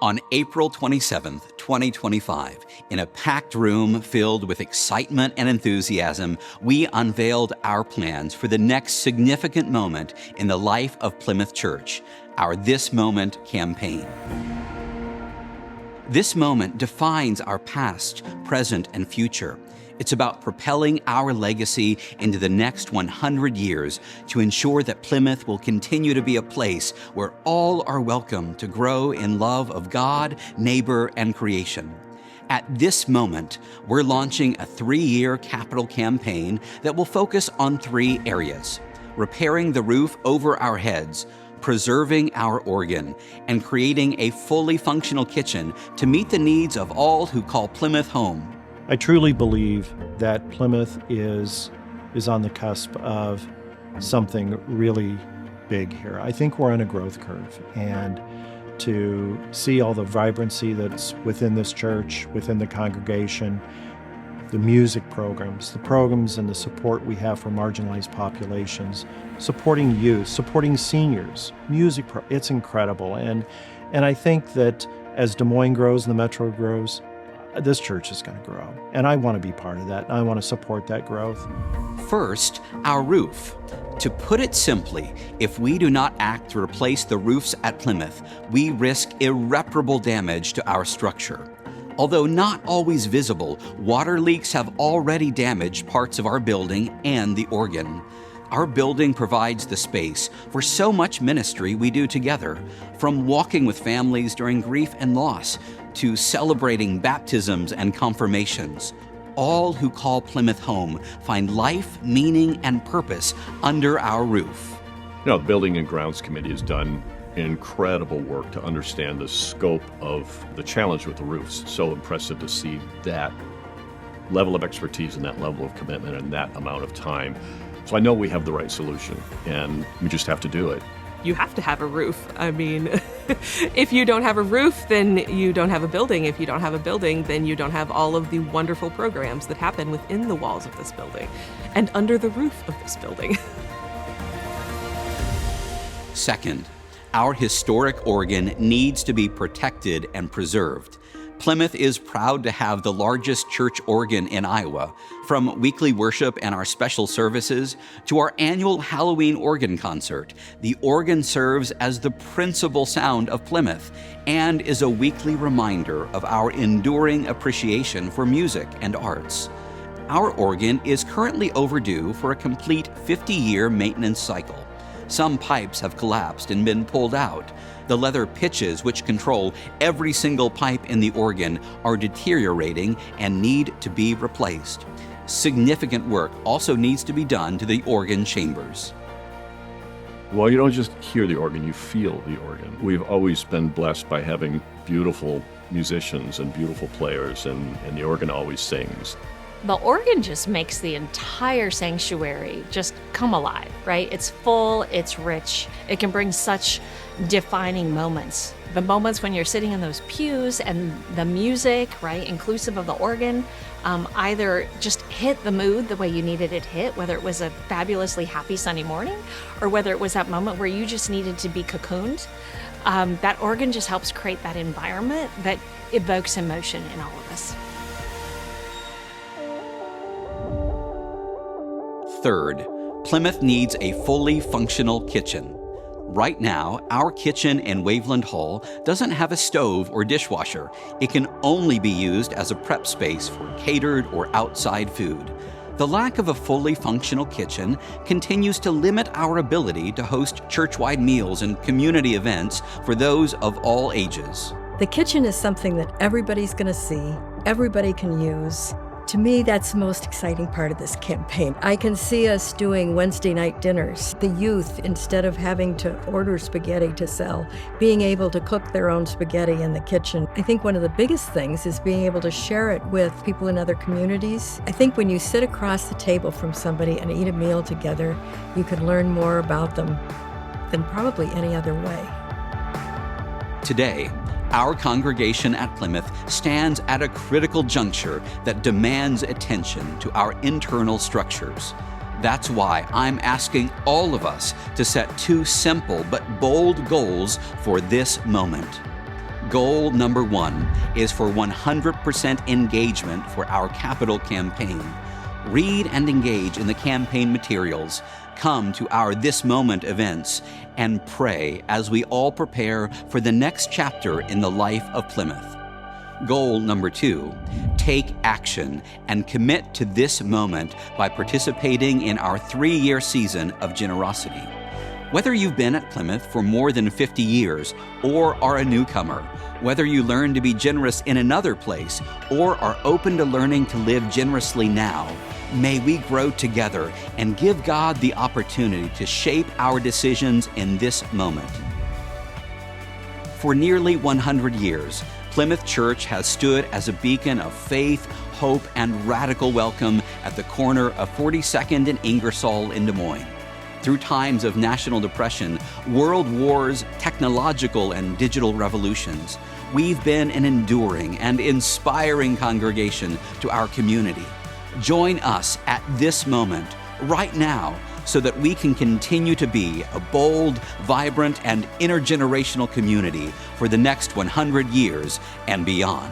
On April 27th, 2025, in a packed room filled with excitement and enthusiasm, we unveiled our plans for the next significant moment in the life of Plymouth Church, our This Moment campaign. This moment defines our past, present, and future. It's about propelling our legacy into the next 100 years to ensure that Plymouth will continue to be a place where all are welcome to grow in love of God, neighbor, and creation. At this moment, we're launching a 3-year capital campaign that will focus on 3 areas: repairing the roof over our heads, preserving our organ, and creating a fully functional kitchen to meet the needs of all who call Plymouth home. I truly believe that Plymouth is on the cusp of something really big here. I think we're on a growth curve, and to see all the vibrancy that's within this church, within the congregation, the music programs, and the support we have for marginalized populations, supporting youth, supporting seniors, it's incredible. And I think that as Des Moines grows and the Metro grows, this church is going to grow. And I want to be part of that. I want to support that growth. First, our roof. To put it simply, if we do not act to replace the roofs at Plymouth, we risk irreparable damage to our structure. Although not always visible, water leaks have already damaged parts of our building and the organ. Our building provides the space for so much ministry we do together, from walking with families during grief and loss to celebrating baptisms and confirmations. All who call Plymouth home find life, meaning, and purpose under our roof. The Building and Grounds Committee has done incredible work to understand the scope of the challenge with the roofs. So impressive to see that level of expertise and that level of commitment and that amount of time. So I know we have the right solution, and we just have to do it. You have to have a roof. I mean, if you don't have a roof, then you don't have a building. If you don't have a building, then you don't have all of the wonderful programs that happen within the walls of this building and under the roof of this building. Second, our historic organ needs to be protected and preserved. Plymouth is proud to have the largest church organ in Iowa. From weekly worship and our special services to our annual Halloween organ concert, the organ serves as the principal sound of Plymouth and is a weekly reminder of our enduring appreciation for music and arts. Our organ is currently overdue for a complete 50-year maintenance cycle. Some pipes have collapsed and been pulled out. The leather pitches, which control every single pipe in the organ, are deteriorating and need to be replaced. Significant work also needs to be done to the organ chambers. Well, you don't just hear the organ, you feel the organ. We've always been blessed by having beautiful musicians and beautiful players, and the organ always sings. The organ just makes the entire sanctuary just come alive, right? It's full, it's rich. It can bring such defining moments. The moments when you're sitting in those pews and the music, right, inclusive of the organ, either just hit the mood the way you needed it hit, whether it was a fabulously happy sunny morning or whether it was that moment where you just needed to be cocooned. That organ just helps create that environment that evokes emotion in all of us. Third, Plymouth needs a fully functional kitchen. Right now, our kitchen in Waveland Hall doesn't have a stove or dishwasher. It can only be used as a prep space for catered or outside food. The lack of a fully functional kitchen continues to limit our ability to host church-wide meals and community events for those of all ages. The kitchen is something that everybody's going to see, everybody can use. To me, that's the most exciting part of this campaign. I can see us doing Wednesday night dinners. The youth, instead of having to order spaghetti to sell, being able to cook their own spaghetti in the kitchen. I think one of the biggest things is being able to share it with people in other communities. I think when you sit across the table from somebody and eat a meal together, you can learn more about them than probably any other way. Today, our congregation at Plymouth stands at a critical juncture that demands attention to our internal structures. That's why I'm asking all of us to set 2 simple but bold goals for this moment. Goal number 1 is for 100% engagement for our capital campaign. Read and engage in the campaign materials. Come to our This Moment events and pray as we all prepare for the next chapter in the life of Plymouth. Goal number 2, take action and commit to this moment by participating in our 3-year season of generosity. Whether you've been at Plymouth for more than 50 years or are a newcomer, whether you learn to be generous in another place or are open to learning to live generously now, may we grow together and give God the opportunity to shape our decisions in this moment. For nearly 100 years, Plymouth Church has stood as a beacon of faith, hope, and radical welcome at the corner of 42nd and Ingersoll in Des Moines. Through times of national depression, world wars, technological and digital revolutions, we've been an enduring and inspiring congregation to our community. Join us at this moment, right now, so that we can continue to be a bold, vibrant, and intergenerational community for the next 100 years and beyond.